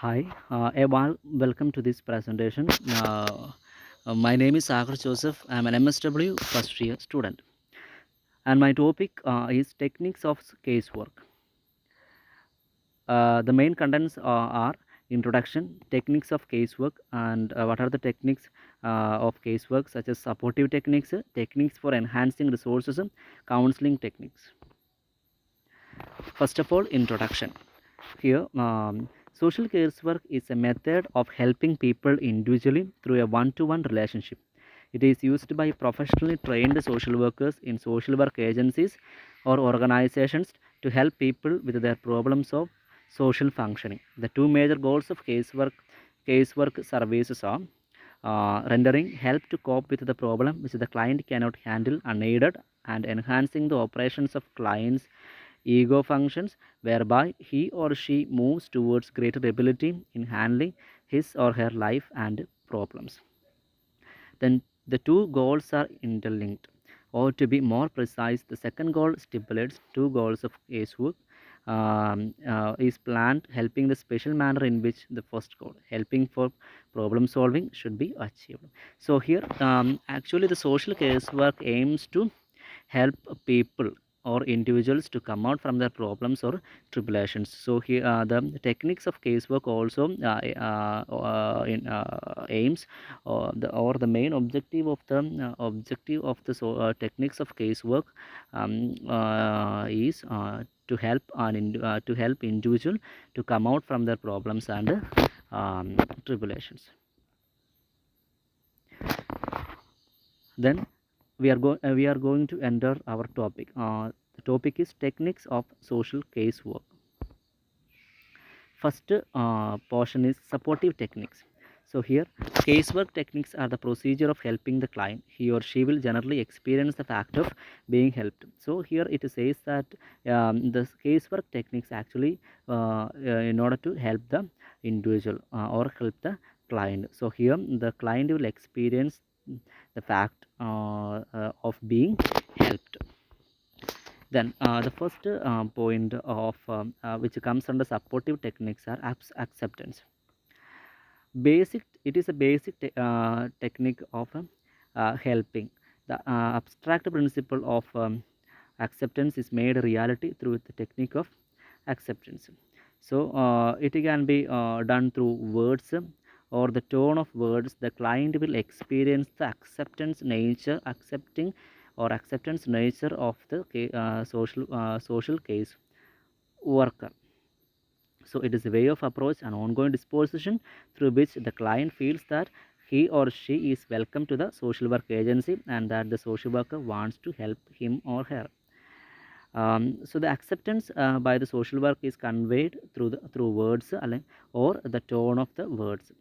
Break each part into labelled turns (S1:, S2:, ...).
S1: Hi, a warm welcome to this presentation. My name is Sagar Joseph. I am an MSW first year student, and my topic is techniques of casework. The main contents are introduction, techniques of casework, and what are the techniques of casework, such as supportive techniques, techniques for enhancing resources, counseling techniques. First of all, introduction. Here, social casework is a method of helping people individually through a one-to-one relationship. It is used by professionally trained social workers in social work agencies or organizations to help people with their problems of social functioning. The two major goals of casework services are rendering help to cope with the problem which the client cannot handle unaided, and enhancing the operations of clients' ego functions, whereby he or she moves towards greater ability in handling his or her life and problems. Then the two goals are interlinked. Or to be more precise, the second goal stipulates two goals of casework is planned, helping the special manner in which the first goal, helping for problem solving, should be achieved. So here, actually, the social casework aims to help people or individuals to come out from their problems or tribulations. So here, the techniques of casework also aims, or the main objective of the techniques of casework is to help individual to come out from their problems and tribulations. Then we are going to enter our topic. The topic is techniques of social casework. First portion is supportive techniques. So here, casework techniques are the procedure of helping the client. He or she will generally experience the fact of being helped. So here it says that the casework techniques actually in order to help the individual or help the client. So here the client will experience the fact of being helped. Then the first point of which comes under supportive techniques are acceptance. It is a basic technique of helping. The abstract principle of acceptance is made a reality through the technique of acceptance. So it can be done through words or the tone of words. The client will experience the acceptance nature of the social case worker. So it is a way of approach and ongoing disposition through which the client feels that he or she is welcome to the social work agency and that the social worker wants to help him or her. So the acceptance by the social work is conveyed through words or the tone of the words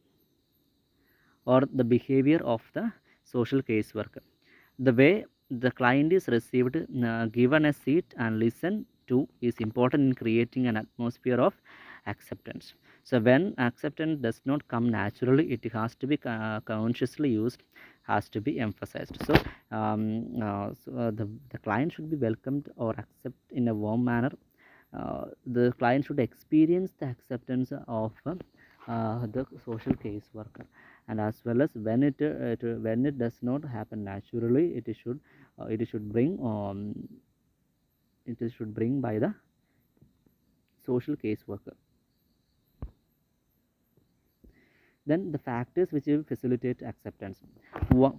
S1: or the behavior of the social case worker. The way the client is received, given a seat and listened to is important in creating an atmosphere of acceptance. So when acceptance does not come naturally, it has to be consciously used, has to be emphasized. So, the client should be welcomed or accept in a warm manner. The client should experience the acceptance of the social case worker, and as well as when it does not happen naturally, it should bring by the social case worker. Then the factors which will facilitate acceptance.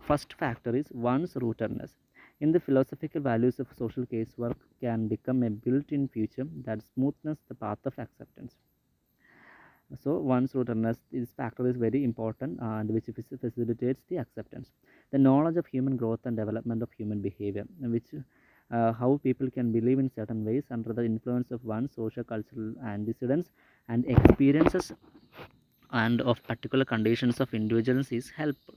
S1: First factor is one's rootedness. In the philosophical values of social casework can become a built-in feature that smoothness the path of acceptance. So one's rootedness, this factor is very important and which facilitates the acceptance. The knowledge of human growth and development of human behavior, which how people can believe in certain ways under the influence of one's social cultural antecedents and experiences and of particular conditions of individuals is helpful.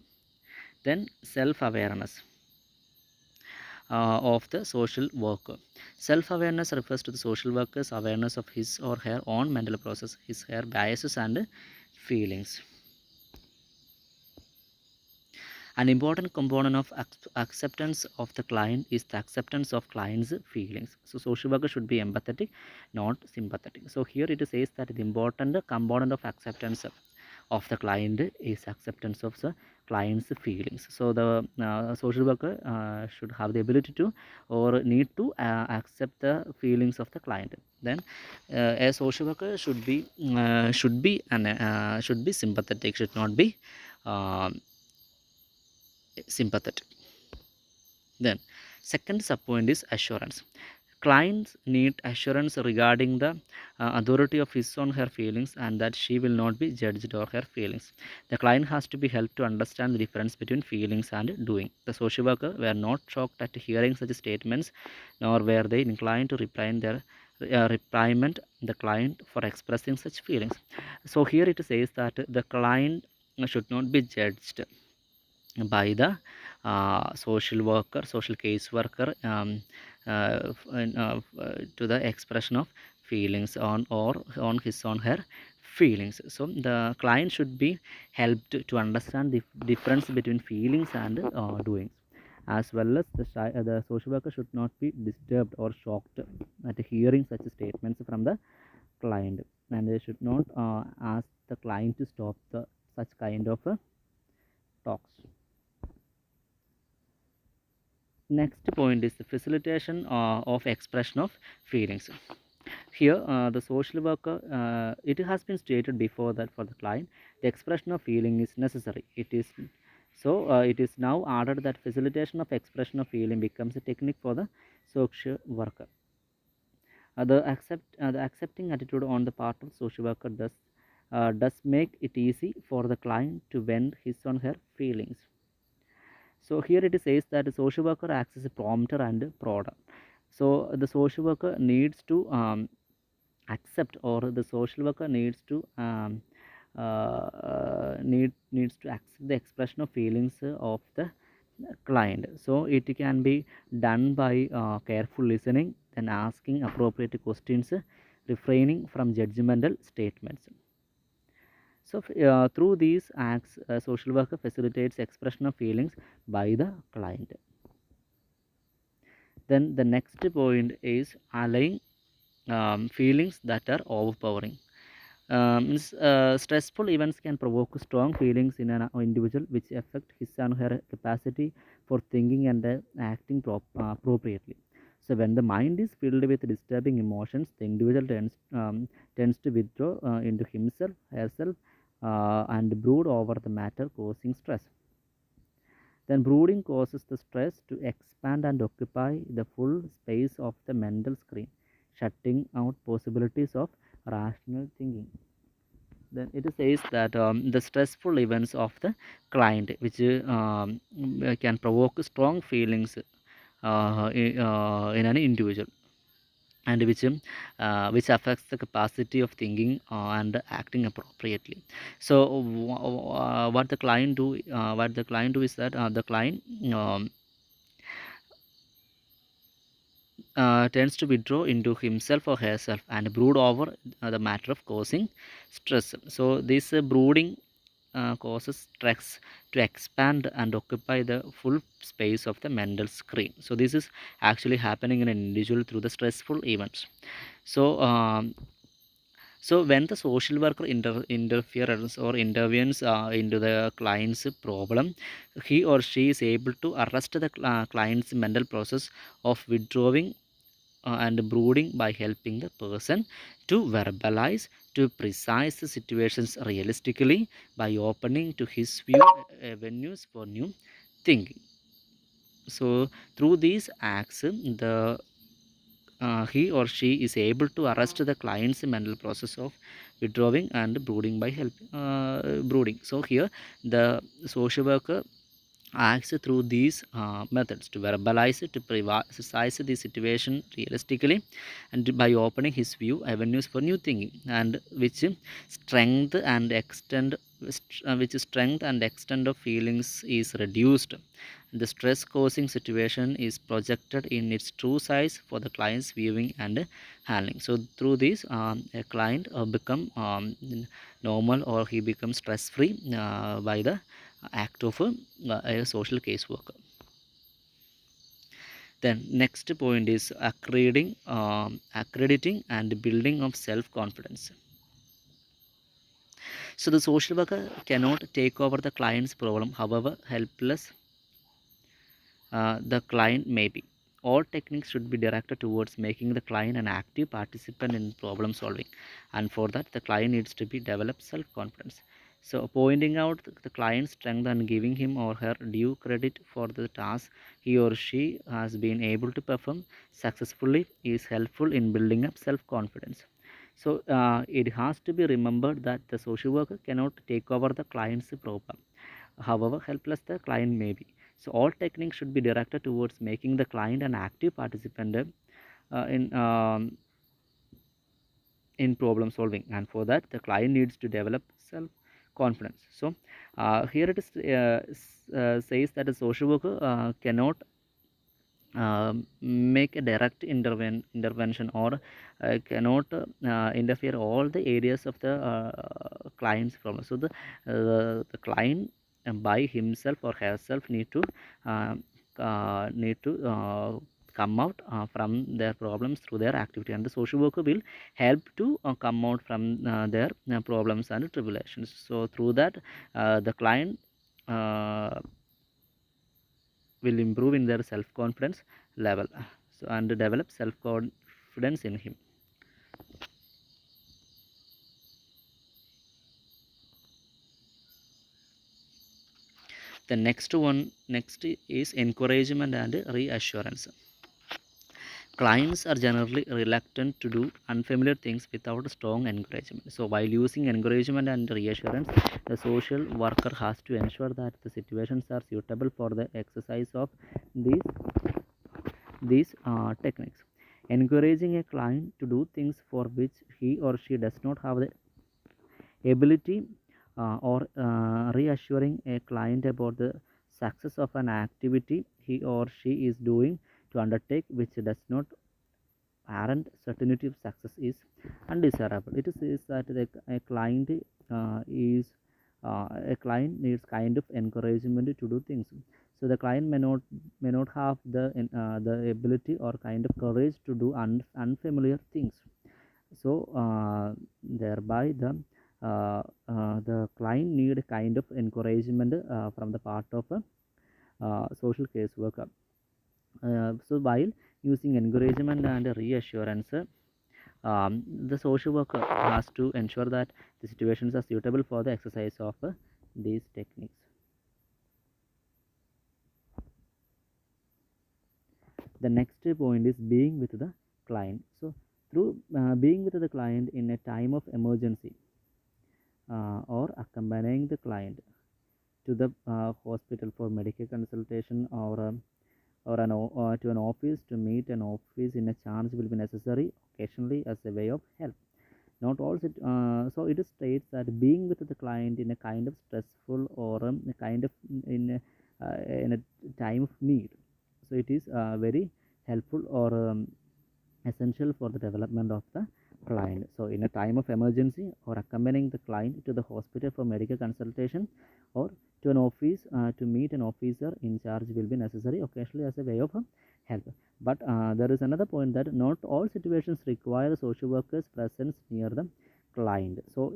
S1: Then self-awareness of the social worker. Self-awareness refers to the social worker's awareness of his or her own mental process, his her biases and feelings. An important component of acceptance of the client is the acceptance of client's feelings. So social worker should be empathetic, not sympathetic. So here it says that the important component of acceptance of the client is acceptance of the client's feelings. So the social worker should have the ability to or need to accept the feelings of the client. Then a social worker should be sympathetic, should not be um, sympathetic. Then second subpoint is assurance. Clients need assurance regarding the authority of his or her feelings, and that she will not be judged or her feelings. The client has to be helped to understand the difference between feelings and doing. The social worker were not shocked at hearing such statements, nor were they inclined to reprimand the client for expressing such feelings. So here it says that the client should not be judged by the social worker, social case worker, to the expression of feelings on or on his on her feelings. So the client should be helped to understand the difference between feelings and doings, as well as the social worker should not be disturbed or shocked at hearing such statements from the client, and they should not ask the client to stop the such kind of talks. Next point is the facilitation of expression of feelings. Here, the social worker, it has been stated before that for the client, the expression of feeling is necessary. It is now added that facilitation of expression of feeling becomes a technique for the social worker. The accepting attitude on the part of social worker does make it easy for the client to vent his or her feelings. So here it says that the social worker acts as a prompter and prodder. So the social worker needs to accept, or the social worker needs to accept the expression of feelings of the client. So it can be done by careful listening, then asking appropriate questions, refraining from judgmental statements. So through these acts, a social worker facilitates expression of feelings by the client. Then the next point is allaying feelings that are overpowering. Stressful events can provoke strong feelings in an individual, which affect his and her capacity for thinking and acting appropriately. So when the mind is filled with disturbing emotions, the individual tends to withdraw into himself, herself, and brood over the matter, causing stress. Then brooding causes the stress to expand and occupy the full space of the mental screen, shutting out possibilities of rational thinking. Then it says that the stressful events of the client, which can provoke strong feelings in an individual, and which affects the capacity of thinking and acting appropriately. So what the client do is that the client tends to withdraw into himself or herself and brood over the matter of causing stress. So this brooding causes stress to expand and occupy the full space of the mental screen. So this is actually happening in an individual through the stressful events. So so when the social worker interferes or intervenes into the client's problem, he or she is able to arrest the client's mental process of withdrawing and brooding by helping the person to verbalize, to precise the situations realistically, by opening to his view avenues for new thinking. So through these acts, the he or she is able to arrest the client's mental process of withdrawing and brooding by help brooding. So here the social worker acts through these methods to verbalize it, to precise the situation realistically, and by opening his view avenues for new thinking, and strength and extend which strength and extent of feelings is reduced. The stress causing situation is projected in its true size for the client's viewing and handling. So through this, a client become normal, or he becomes stress free by the act of a social caseworker. Then next point is accrediting and building of self-confidence. So the social worker cannot take over the client's problem, however helpless the client may be. All techniques should be directed towards making the client an active participant in problem solving, and for that, the client needs to be develop self confidence. So, pointing out the client's strength and giving him or her due credit for the task he or she has been able to perform successfully is helpful in building up self confidence. So, it has to be remembered that the social worker cannot take over the client's problem, however helpless the client may be. So all techniques should be directed towards making the client an active participant in in problem solving, and for that the client needs to develop self confidence. So here it is says that a social worker cannot make a direct intervention or cannot interfere all the areas of the client's problem. So the client by himself or herself uh, need to come out from their problems through their activity, and the social worker will help to come out from their problems and tribulations. So through that the client uh, will improve in their self confidence level, so and develop self confidence in him. The next is encouragement and reassurance. Clients are generally reluctant to do unfamiliar things without strong encouragement. So while using encouragement and reassurance, the social worker has to ensure that the situations are suitable for the exercise of these these techniques. Encouraging a client to do things for which he or she does not have the ability, or reassuring a client about the success of an activity he or she is doing to undertake, which does not warrant certainty of success, is undesirable. It is that a client is a client needs kind of encouragement to do things. So the client may not have the ability or kind of courage to do unfamiliar things. So thereby the client need a kind of encouragement from the part of a social caseworker. So while using encouragement and reassurance, the social worker has to ensure that the situations are suitable for the exercise of these techniques. The next point is being with the client. So through being with the client in a time of emergency, or accompanying the client to the hospital for medical consultation, or to an office to meet an office in a charge will be necessary occasionally as a way of help. Not all so it states that being with the client in a kind of stressful or a kind of in a time of need, so it is very helpful or essential for the development of the client. So in a time of emergency, or accompanying the client to the hospital for medical consultation, or to an office to meet an officer in charge will be necessary occasionally as a way of help. But there is another point that not all situations require the social worker's presence near the client. So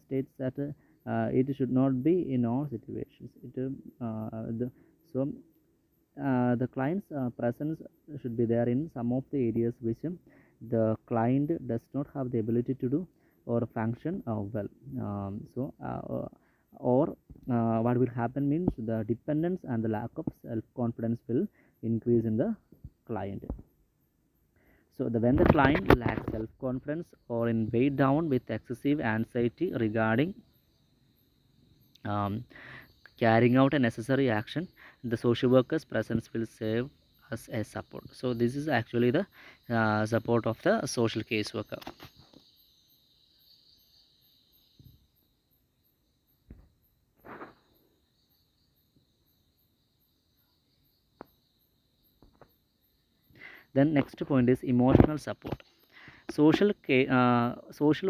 S1: states that it should not be in all situations. So the client's presence should be there in some of the areas which the client does not have the ability to do or function well. Or what will happen means the dependence and the lack of self confidence will increase in the client. So when the client lacks self confidence or in weighed down with excessive anxiety regarding um, carrying out a necessary action, the social worker's presence will serve as a support. So this is actually the support of the social caseworker. Then next point is emotional support. Social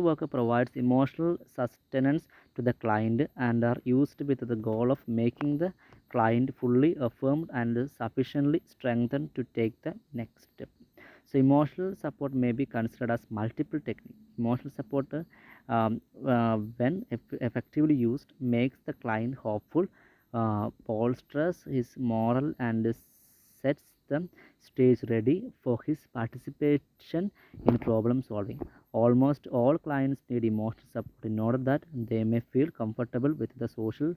S1: worker provides emotional sustenance to the client and are used with the goal of making the client fully affirmed and sufficiently strengthened to take the next step. So emotional support may be considered as multiple technique. Emotional support, when effectively used, makes the client hopeful, bolsters his moral, and sets the stage ready for his participation in problem solving. Almost all clients need emotional support in order that they may feel comfortable with the social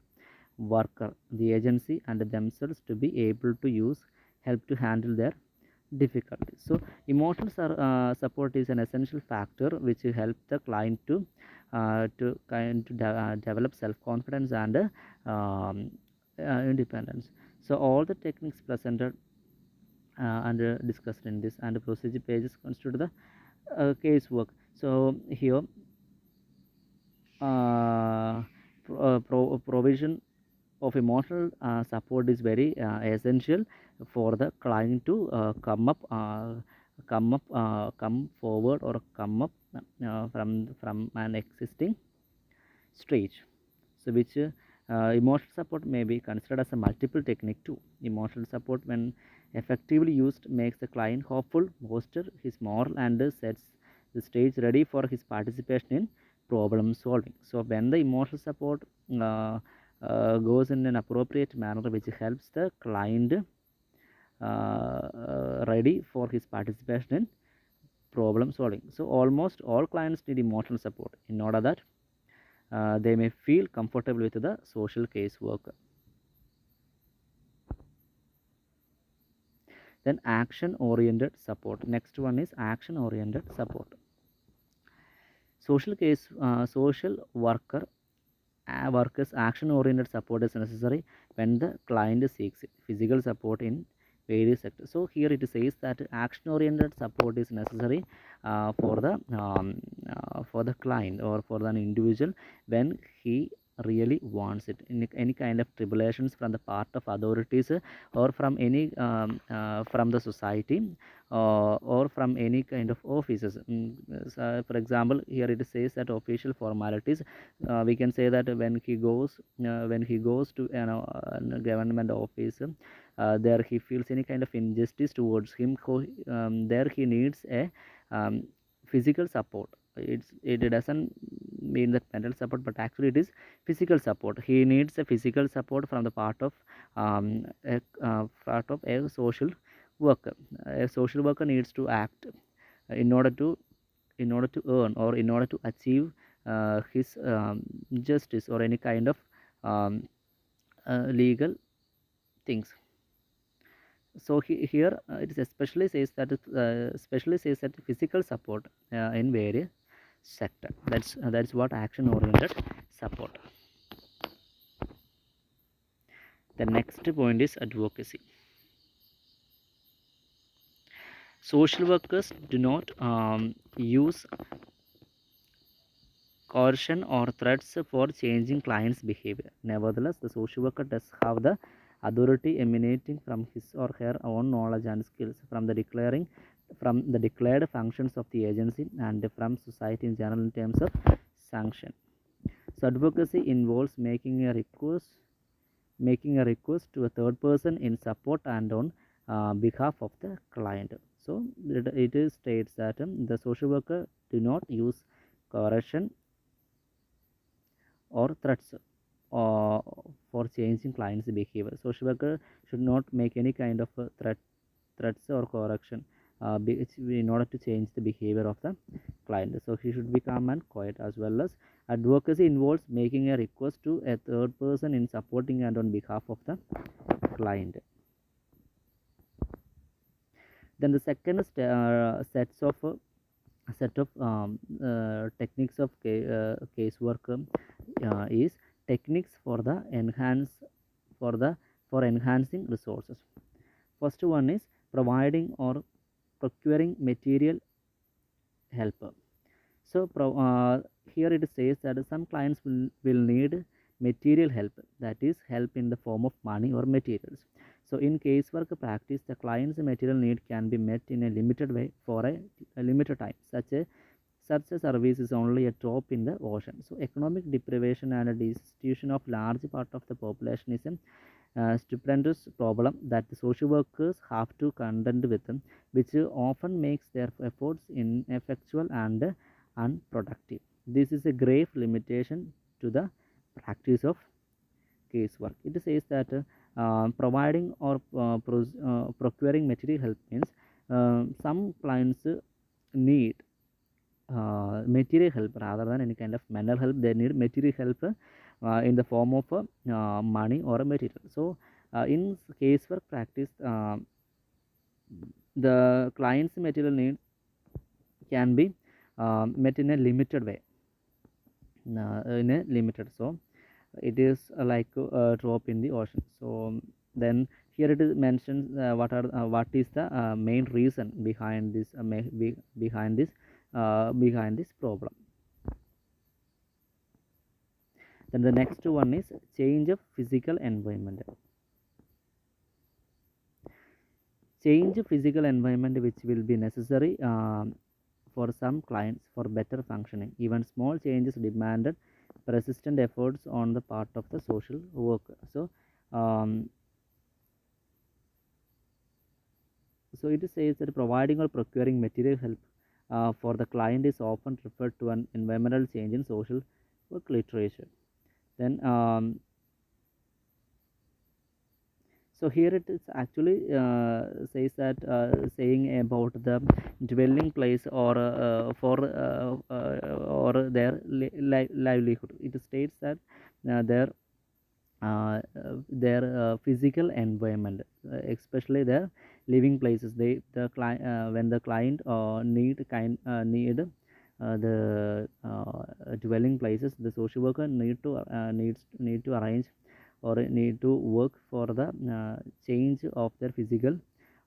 S1: worker, the agency, and themselves to be able to use help to handle their difficulties. So emotional support is an essential factor which help the client to develop self confidence and independence. So all the techniques presented and discussed in this and procedure pages constitute the casework. So here provision of emotional support is very essential for the client to come forward or come up from an existing stage. So which emotional support may be considered as a multiple technique too. Emotional support, when effectively used, makes the client hopeful, bolster his moral, and sets the stage ready for his participation in problem solving. So when the emotional support goes in an appropriate manner, which helps the client ready for his participation in problem solving. So almost all clients need emotional support in order that they may feel comfortable with the social casework. Then action oriented support. Next one is action oriented support. Social workers action oriented support is necessary when the client seeks it. Physical support in various sectors. So here it says that action oriented support is necessary for the client or for an individual when he really wants it in any kind of tribulations from the part of authorities, or from any from the society, or from any kind of offices. So for example, here it says that official formalities, we can say that when he goes to a government office, there he feels any kind of injustice towards him, there he needs a physical support. It doesn't mean that mental support, but actually it is physical support. He needs a physical support from the part of a social worker. A social worker needs to act in order to earn, or in order to achieve his justice, or any kind of um, legal things. So here it is especially says that physical support in various sector. That's what action oriented support. The next point is advocacy. Social workers do not use coercion or threats for changing clients' behavior. Nevertheless, the social worker does have the authority emanating from his or her own knowledge and skills, from the declared functions of the agency, and from society in general in terms of sanction. So advocacy involves making a request to a third person in support and on behalf of the client. So it states that the social worker do not use coercion or threats uh, for changing clients' behavior. Social worker should not make any kind of threats or correction in order to change the behavior of the client. So he should be calm and quiet. As well as advocacy involves making a request to a third person in supporting and on behalf of the client. Then the second set of techniques of casework is techniques for the for enhancing resources. First one is providing or procuring material help. So here it says that some clients will need material help, that is help in the form of money or materials. So in casework practice, the client's material need can be met in a limited way for a limited time. Such a service is only a drop in the ocean. So economic deprivation and a destitution of large part of the population is a stupendous problem that the social workers have to contend with, which often makes their efforts ineffectual and unproductive. This is a grave limitation to the practice of casework. It says that providing or procuring material help means some clients need material help rather than any kind of mental help. They need material help in the form of money or material. So in casework practice, the client's material need can be met in a limited way, in a limited. So it is like a drop in the ocean. So then here it is mentioned what is the main reason behind this behind this problem. Then the next one is change of physical environment. Change physical environment which will be necessary for some clients for better functioning. Even small changes demanded persistent efforts on the part of the social worker. Um, so it says that providing or procuring material help for the client is often referred to an environmental change in social work literature. Then so here it is actually says that saying about the dwelling place or for or their livelihood. It states that their physical environment, especially their living places. The client when the client need the dwelling places, the social worker need to arrange or need to work for the change of their physical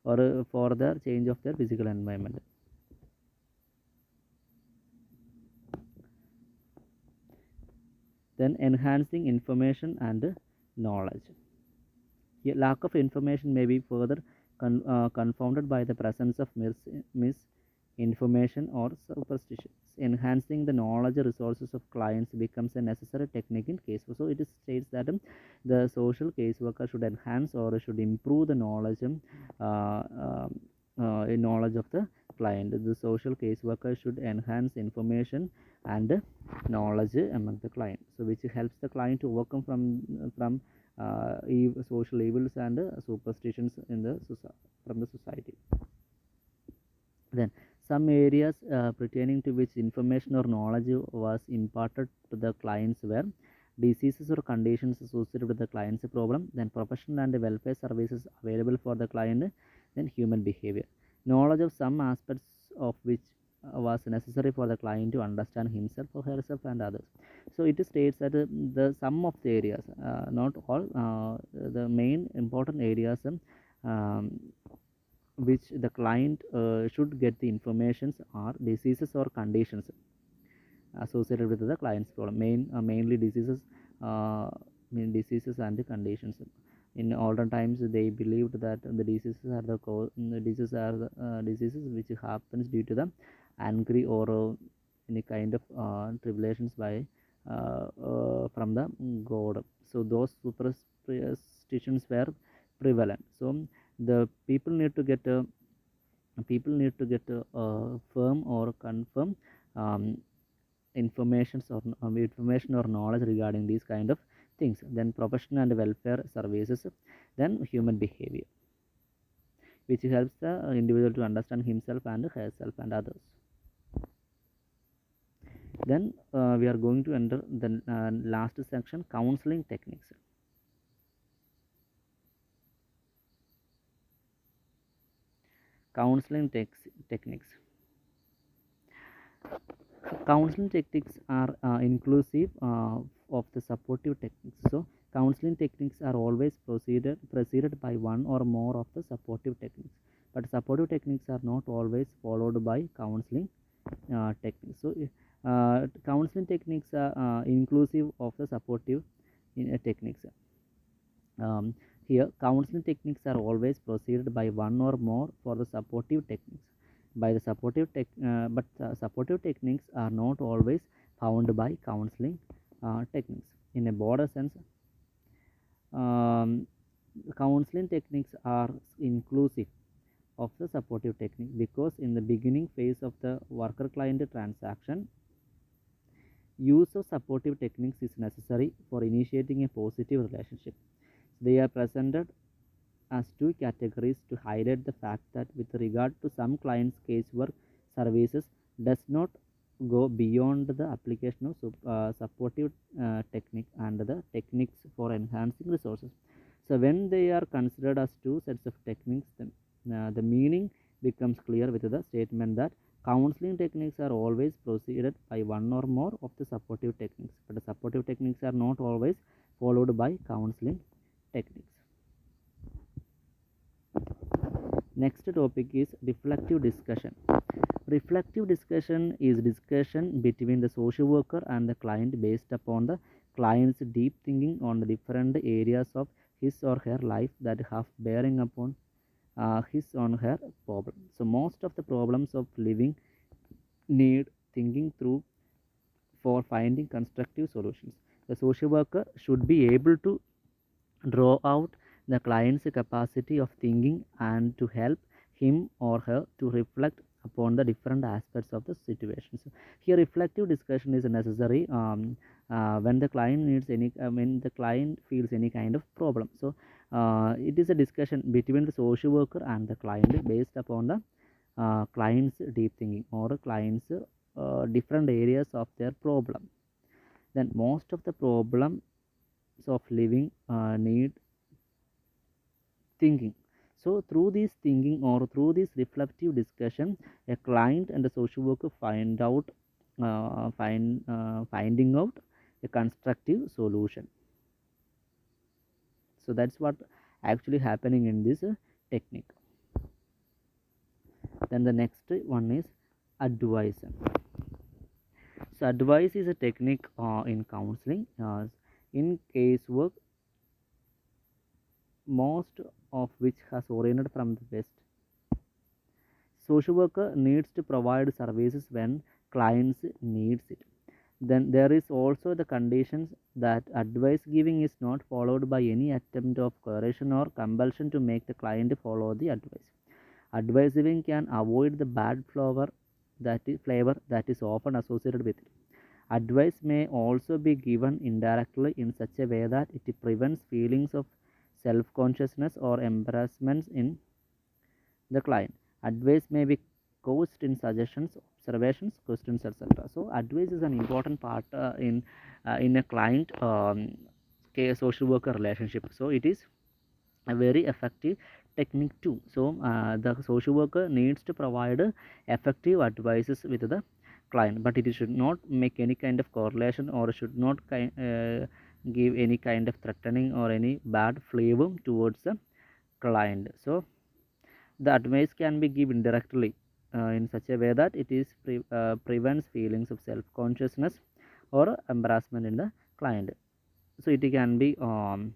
S1: or for the change of their physical environment. Then enhancing information and knowledge. Lack of information may be further confounded by the presence of misinformation or superstitions. Enhancing the knowledge resources of clients becomes a necessary technique in case. So it states that the social caseworker should enhance or should improve the knowledge knowledge of the client. The social caseworker should enhance information and knowledge among the client, so which helps the client to overcome from social evils and superstitions in the from the society. Then some areas pertaining to which information or knowledge was imparted to the clients were diseases or conditions associated with the client's problem, then professional and welfare services available for the client, then human behavior. Knowledge of some aspects of which was necessary for the client to understand himself or herself and others. So it states that the sum of the areas, not all, the main important areas um, which the client should get the informations are diseases or conditions associated with the client's problem. Mainly diseases, diseases and the conditions. In olden times, they believed that the diseases are the diseases which happens due to the angry or any kind of tribulations by from the god. So those superstitions were prevalent. So the people need to get firm or confirm um, information or knowledge regarding these kind of things. Then professional and welfare services, then human behavior, which helps the individual to understand himself and herself and others. Then we are going to enter the last section, counseling techniques. Counseling techniques. Counseling techniques are inclusive of the supportive techniques. So counseling techniques are always preceded by one or more of the supportive techniques, but supportive techniques are not always followed by counseling techniques. So counseling techniques are inclusive of the supportive techniques. Here, counseling techniques are always preceded by one or more for the supportive techniques. Supportive techniques are not always found by counseling techniques. In a broader sense, um, counseling techniques are inclusive of the supportive technique because in the beginning phase of the worker client transaction, use of supportive techniques is necessary for initiating a positive relationship. They are presented as two categories to highlight the fact that with regard to some clients casework services does not go beyond the application of supportive technique and the techniques for enhancing resources. So when they are considered as two sets of techniques, the meaning becomes clear with the statement that counseling techniques are always preceded by one or more of the supportive techniques, but the supportive techniques are not always followed by counseling techniques. Next topic is reflective discussion. Reflective discussion is discussion between the social worker and the client based upon the client's deep thinking on the different areas of his or her life that have bearing upon his or her problem. So most of the problems of living need thinking through for finding constructive solutions. The social worker should be able to draw out the client's capacity of thinking and to help him or her to reflect upon the different aspects of the situation. So here reflective discussion is necessary when the client needs any when the client feels any kind of problem. So it is a discussion between the social worker and the client based upon the client's deep thinking or client's different areas of their problem. Then most of the problems of living need thinking. So through this thinking or through this reflective discussion, a client and a social worker finding out a constructive solution. So that's what actually happening in this technique. Then the next one is advice. So advice is a technique in counseling. In casework, most of which has oriented from the West. Social worker needs to provide services when clients needs it. Then there is also the conditions that advice giving is not followed by any attempt of coercion or compulsion to make the client follow the advice. Advice giving can avoid the bad flavor that is often associated with it. Advice may also be given indirectly in such a way that it prevents feelings of self-consciousness or embarrassment in the client. Advice may be couched in suggestions, observations, questions, etc. So advice is an important part in a client social worker relationship. So it is a very effective technique too. So the social worker needs to provide effective advices with the client, but it should not make any kind of correlation or should not give any kind of threatening or any bad flavor towards the client. So the advice can be given indirectly in such a way that it is prevents feelings of self-consciousness or embarrassment in the client. So it can be in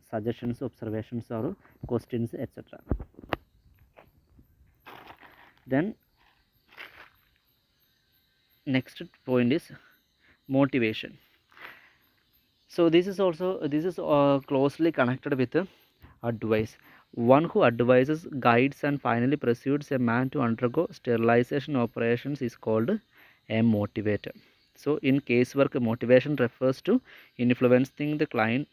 S1: suggestions, observations, or questions, etc. Then next point is motivation. So this is closely connected with advice. One who advises, guides, and finally persuades a man to undergo sterilization operations is called a motivator. So in casework, motivation refers to influencing the client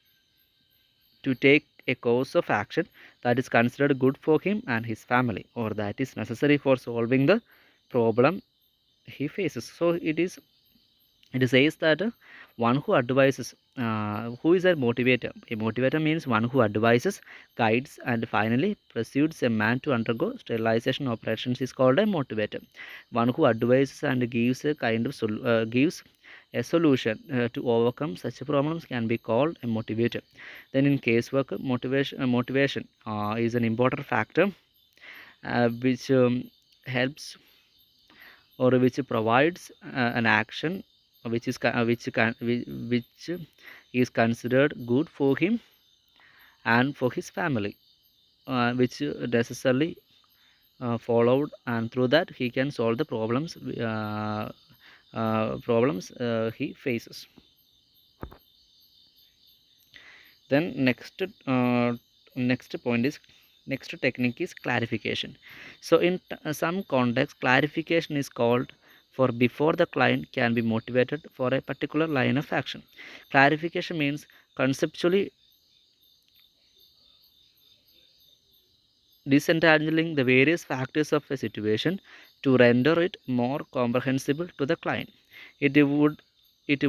S1: to take a course of action that is considered good for him and his family, or that is necessary for solving the problem he faces. So it says that one who advises, who is a motivator? A motivator means one who advises, guides, and finally persuades a man to undergo sterilization operations is called a motivator. One who advises and gives a kind of gives a solution to overcome such problems can be called a motivator. Then in casework, motivation is an important factor which helps or which provides an action which is considered good for him and for his family, which necessarily followed, and through that he can solve the problems he faces. Then next point is next technique is clarification. So in some context, clarification is called for before the client can be motivated for a particular line of action. Clarification means conceptually disentangling the various factors of a situation to render it more comprehensible to the client. It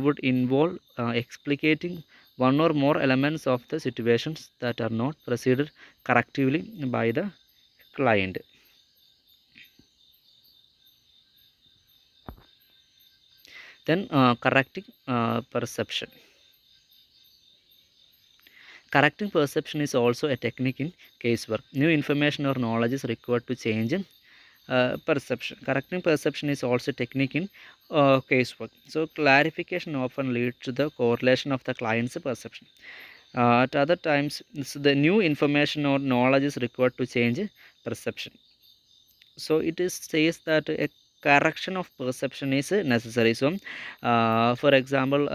S1: would involve explicating one or more elements of the situations that are not perceived correctly by the client. Then correcting perception. Correcting perception is also a technique in casework. New information or knowledge is required to change perception. Correcting perception is also a technique in casework. So clarification often leads to the correlation of the client's perception. At other times, the new information or knowledge is required to change perception. So it is says that a correction of perception is necessary. So for example,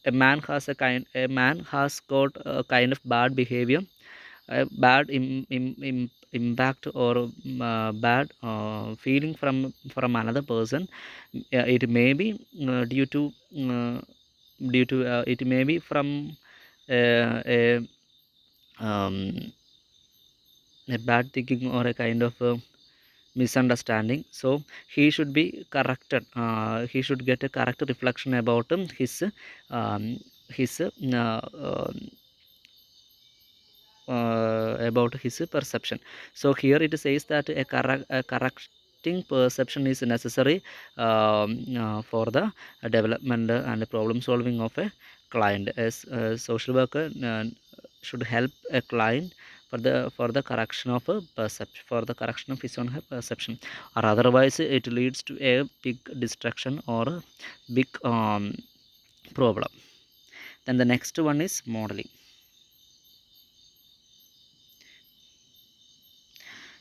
S1: a man has got a kind of bad behavior, a bad impact, or bad feeling from another person. It may be uh, due to it may be from a um, a bad thinking or a kind of misunderstanding. So he should be corrected, he should get a correct reflection about um, his about his perception. So here it says that a correcting perception is necessary for the development and problem solving of a client. As a social worker should help a client for the correction of a perception, for the correction of his own her perception, or otherwise it leads to a big distraction or a big problem. Then the next one is modeling.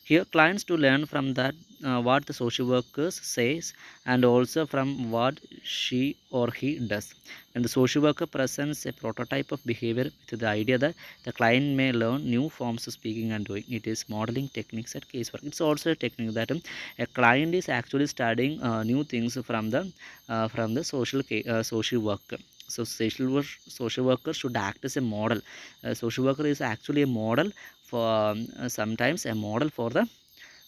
S1: Here, clients to learn from that what the social workers says, and also from what she or he does. And the social worker presents a prototype of behavior with the idea that the client may learn new forms of speaking and doing. It is modeling techniques at casework. It's also a technique that a client is actually studying new things from the social worker. So social worker should act as a model. Social worker is actually a model for sometimes a model for the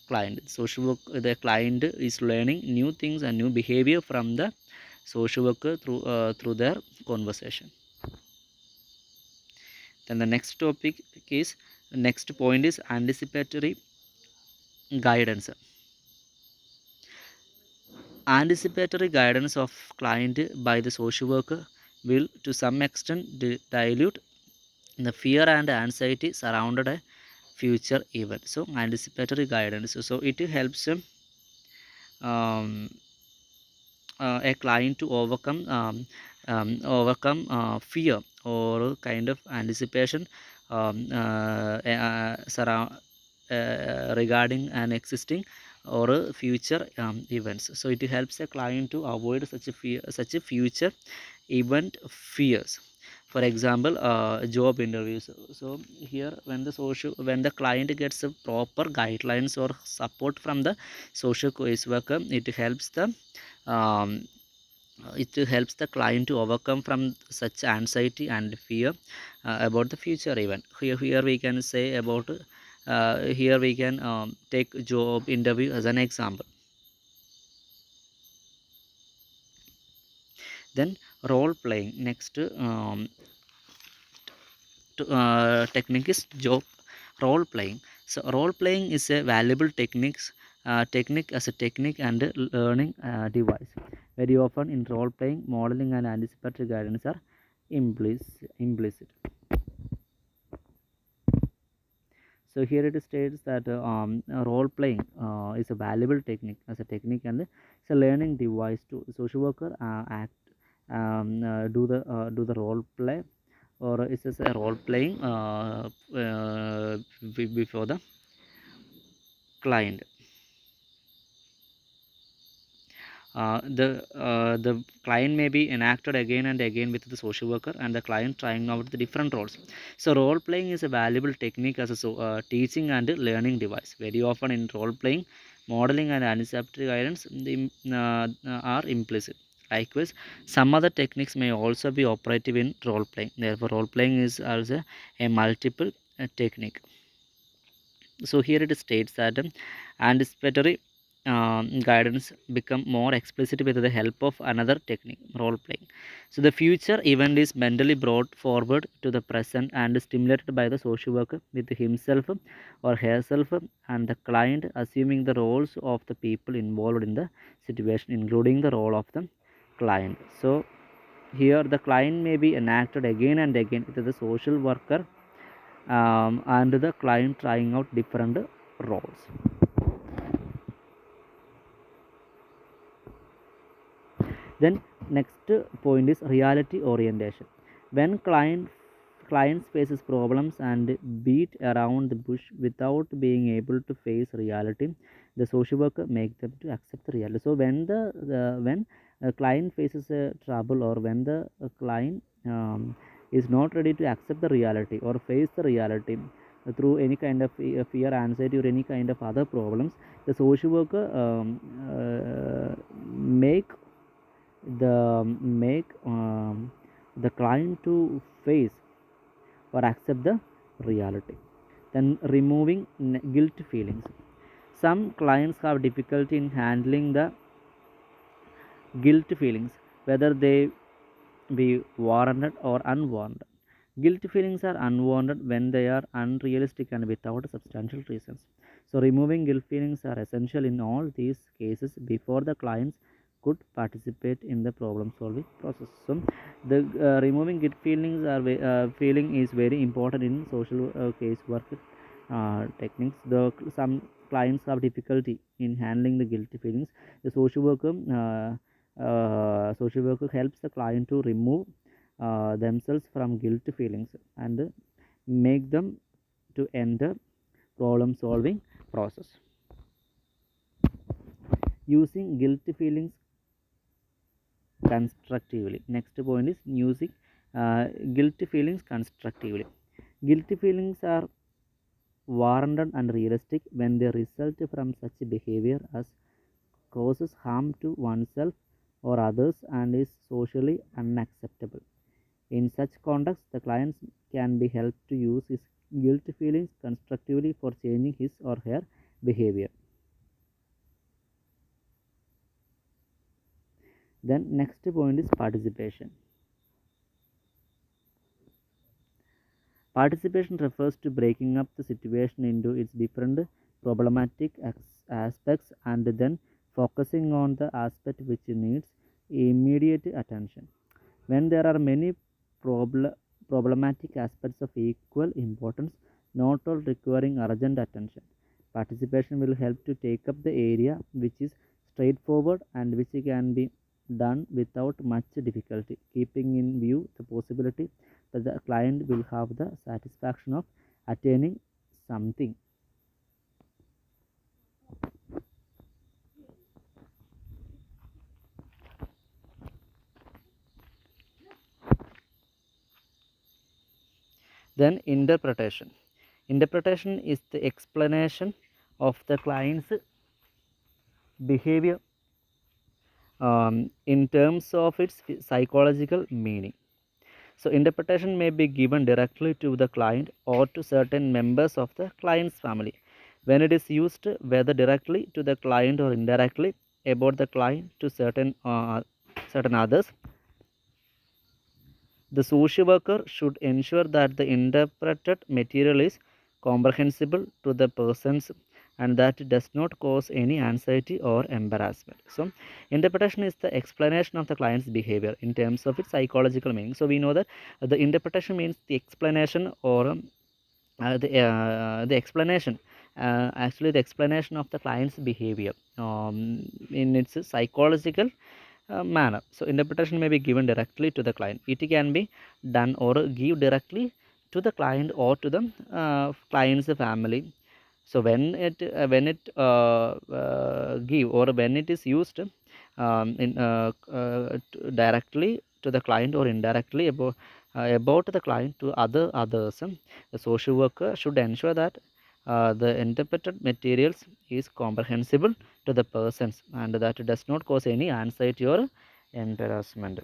S1: client. Social work, the client is learning new things and new behavior from the social worker through their conversation. Then the next topic is next point is anticipatory guidance. Anticipatory guidance of client by the social worker will to some extent dilute the fear and anxiety surrounded a future event. So anticipatory guidance, so it helps um, a client to overcome fear or kind of anticipation regarding an existing or a future events. So it helps a client to avoid such a future event fears. For example, job interviews. So here when the client gets a proper guidelines or support from the social case worker, um, it helps the client to overcome from such anxiety and fear about the future event. Here we can say about here we can take job interview as an example. Then role playing. Next technique is job role playing. So role playing is a valuable technique as a technique and a learning device. Very often in role playing, modeling and anticipatory guidance are implicit. So here it states that role playing is a valuable technique as a technique, and it's a learning device to social worker act do the role play, or is this a role playing before the client. The client may be enacted again and again with the social worker and the client trying out the different roles. So role playing is a valuable technique as a teaching and learning device. Very often in role playing, modeling and anticipatory guidance are implicit. Likewise, some other techniques may also be operative in role playing. Therefore, role playing is also a multiple technique. So here it states that anticipatory guidance become more explicit with the help of another technique, role playing. So the future event is mentally brought forward to the present and stimulated by the social worker with himself or herself and the client assuming the roles of the people involved in the situation, including the role of the client. So here the client may be enacted again and again with the social worker and the client trying out different roles. Then next point is reality orientation. When clients faces problems and beat around the bush without being able to face reality, the social worker make them to accept the reality. So when a client faces a trouble, or when the client is not ready to accept the reality or face the reality through any kind of fear, anxiety, or any kind of other problems, the social worker make the client to face or accept the reality. Then removing guilt feelings. Some clients have difficulty in handling the guilt feelings, whether they be warranted or unwarranted. Guilt feelings are unwanted when they are unrealistic and without substantial reasons. So, removing guilt feelings are essential in all these cases before the clients could participate in the problem solving process. So, the removing guilt feelings are feeling is very important in social case work techniques. Some clients have difficulty in handling the guilty feelings. The social worker helps the client to remove themselves from guilty feelings and make them to enter problem solving process. Using guilty feelings constructively. Next point is using guilty feelings constructively. Guilty feelings are warranted and realistic when they result from such behavior as causes harm to oneself or others and is socially unacceptable. In such contexts, the client can be helped to use his guilt feelings constructively for changing his or her behavior. Then next point is participation. Participation refers to breaking up the situation into its different problematic aspects and then focusing on the aspect which needs immediate attention. When there are many problematic aspects of equal importance, not all requiring urgent attention, participation will help to take up the area which is straightforward and which can be done without much difficulty, keeping in view the possibility that the client will have the satisfaction of attaining something. Then interpretation. Interpretation is the explanation of the client's behavior in terms of its psychological meaning. So, interpretation may be given directly to the client or to certain members of the client's family. When it is used, whether directly to the client or indirectly about the client to certain others, the social worker should ensure that the interpreted material is comprehensible to the persons and that it does not cause any anxiety or embarrassment. So, interpretation is the explanation of the client's behavior in terms of its psychological meaning. So, we know that the interpretation means the explanation or the explanation, actually the explanation of the client's behavior in its psychological manner. So interpretation may be given directly to the client. It can be done or give directly to the client or to the client's family. So when it give or when it is used directly to the client or indirectly about the client to others, the social worker should ensure that the interpreted materials is comprehensible to the persons and that it does not cause any anxiety or embarrassment.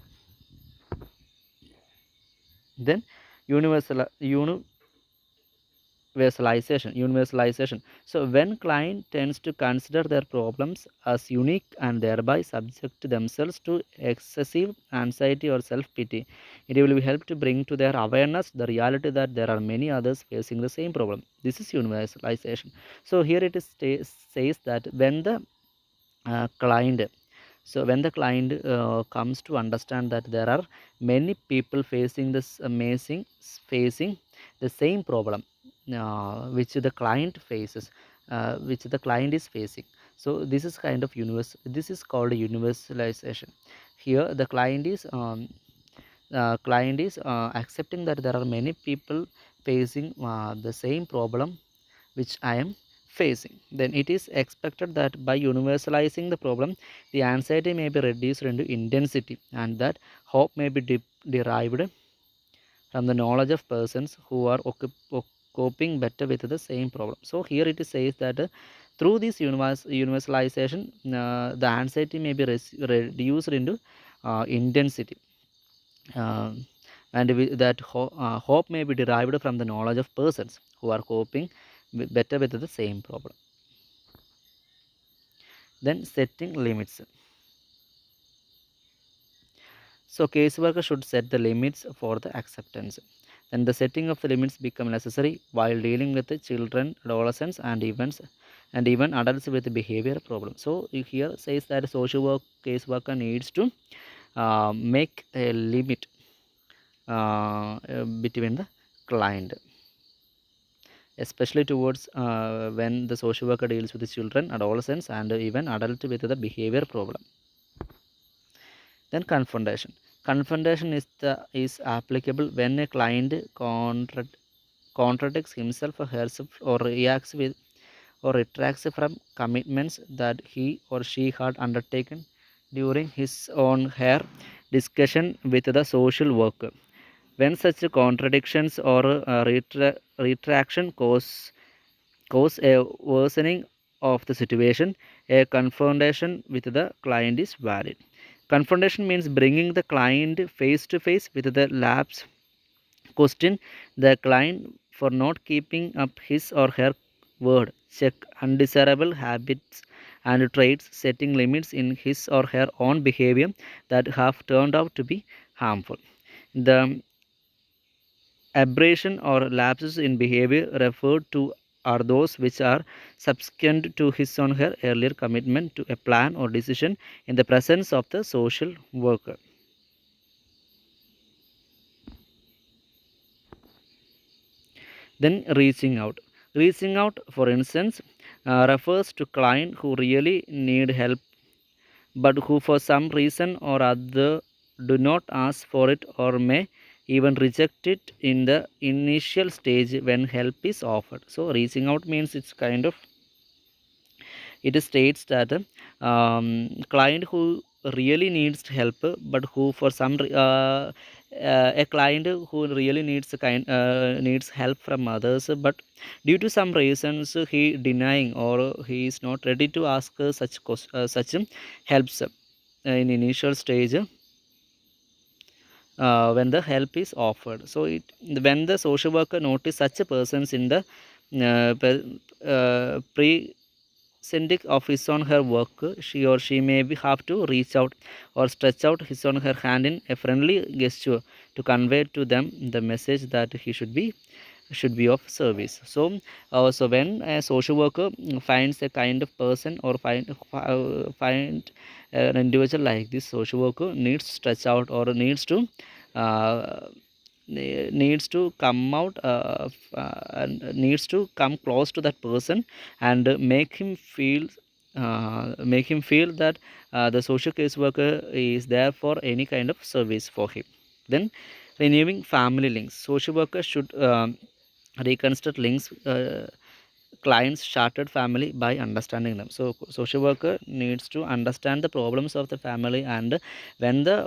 S1: Then universal universalization. So when client tends to consider their problems as unique and thereby subject themselves to excessive anxiety or self-pity, it will help to bring to their awareness the reality that there are many others facing the same problem. This is universalization. So here it is says that when the client, so when the client comes to understand that there are many people facing this amazing facing the same problem which the client faces, which the client is facing. So this is kind of this is called universalization. Here the client is accepting that there are many people facing the same problem which I am facing. Then it is expected that by universalizing the problem, the anxiety may be reduced into intensity and that hope may be derived from the knowledge of persons who are coping better with the same problem. So here it says that through this universalization, the anxiety may be reduced into intensity. Um, and that hope may be derived from the knowledge of persons who are coping better with the same problem. Then setting limits. So caseworker should set the limits for the acceptance. Then the setting of the limits become necessary while dealing with the children, adolescents, and even adults with behavior problems. So here says that social work caseworker needs to make a limit between the client, especially towards when the social worker deals with the children, adolescents, and even adult with the behavior problem. Then confrontation. Confrontation is applicable when a client contradicts himself or herself or reacts with or retracts from commitments that he or she had undertaken during his or her discussion with the social worker. When such contradictions or retraction cause a worsening of the situation, a confrontation with the client is valid. Confrontation means bringing the client face to face with the lapse, question the client for not keeping up his or her word, check undesirable habits and traits, setting limits in his or her own behavior that have turned out to be harmful. The aberration or lapses in behavior referred to are those which are subsequent to his or her earlier commitment to a plan or decision in the presence of the social worker. Then reaching out. Reaching out, for instance, refers to client who really need help but who for some reason or other do not ask for it or may even reject it in the initial stage when help is offered. So reaching out means it's kind of, it states that client who really needs help but who for some a client who really needs help from others but due to some reasons he denying or he is not ready to ask such helps in initial stage when the help is offered. So when the social worker notice such a persons in the pre syndic of his or her work, she or she may have to reach out or stretch out his or her hand in a friendly gesture to convey to them the message that he should be of service. So so when a social worker finds a kind of person or find an individual like this, social worker needs to stretch out or needs to uh, needs to come out and needs to come close to that person and make him feel that the social caseworker is there for any kind of service for him. Then renewing family links. Social workers should reconstruct links clients shattered family by understanding them. So social worker needs to understand the problems of the family, and when the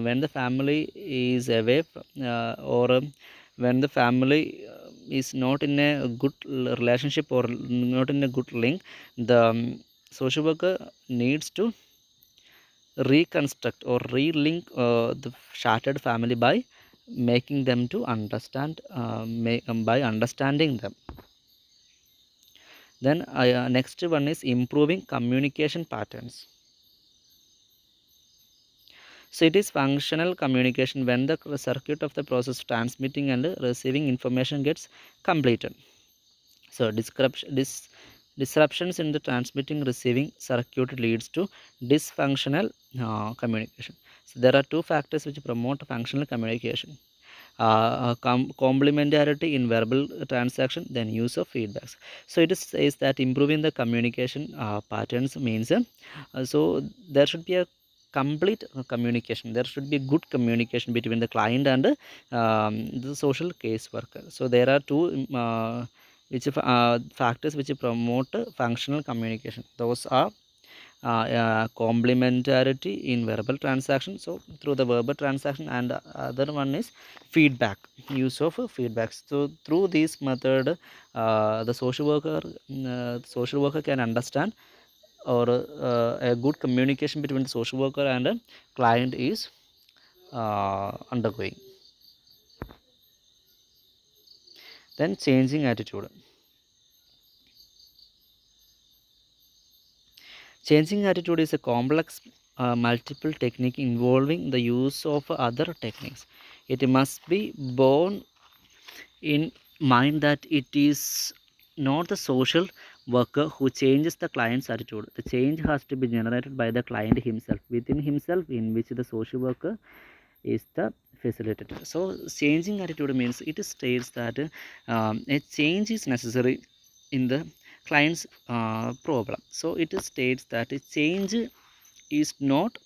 S1: when the family is away or when the family is not in a good relationship or not in a good link, the social worker needs to reconstruct or relink the shattered family by making them to understand by understanding them. Then next one is improving communication patterns. So it is functional communication when the circuit of the process transmitting and receiving information gets completed. So disruptions in the transmitting receiving circuit leads to dysfunctional communication. So there are two factors which promote functional communication. Complementarity in verbal transaction, then use of feedbacks. So it is says that improving the communication patterns means so there should be a complete communication, there should be good communication between the client and the social case worker. So there are two factors which promote functional communication. Those are complementarity in verbal transaction, so through the verbal transaction, and other one is feedback, use of feedbacks. So through this method the social worker can understand, or a good communication between the social worker and a client is undergoing. Then changing attitude. Changing attitude is a complex multiple technique involving the use of other techniques. It must be borne in mind that it is not the social worker who changes the client's attitude. The change has to be generated by the client himself, within himself, in which the social worker is the facilitator. So changing attitude means it states that a change is necessary in the client's problem. So it states that a change is not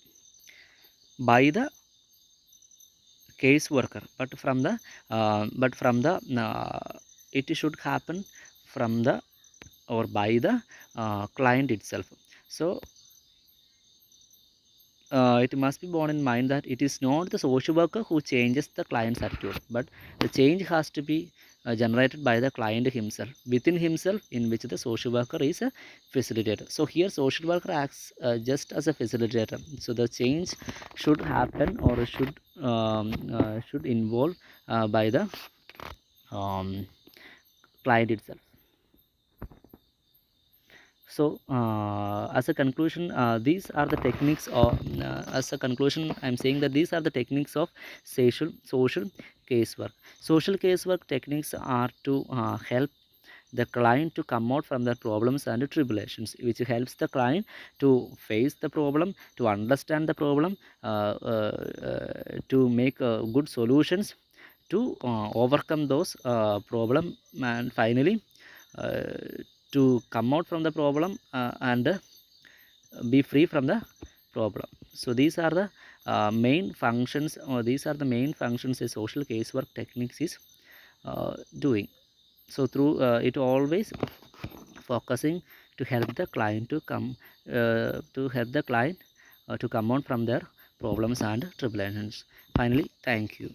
S1: by the case worker, but from the it should happen from the or by the client itself. So it must be borne in mind that it is not the social worker who changes the client's attitude, but the change has to be generated by the client himself, within himself, in which the social worker is a facilitator. So here social worker acts just as a facilitator. So the change should happen, or should involve by the um, client itself. So as a conclusion, these are the techniques of as a conclusion I'm saying that these are the techniques of social casework. Social casework techniques are to help the client to come out from their problems and tribulations, which helps the client to face the problem, to understand the problem, to make good solutions to overcome those problem, and finally uh, to come out from the problem and be free from the problem. So these are the main functions, or these are the main functions a social casework techniques is doing. So through it always focusing to help the client to help the client to come out from their problems and tribulations. Finally, thank you.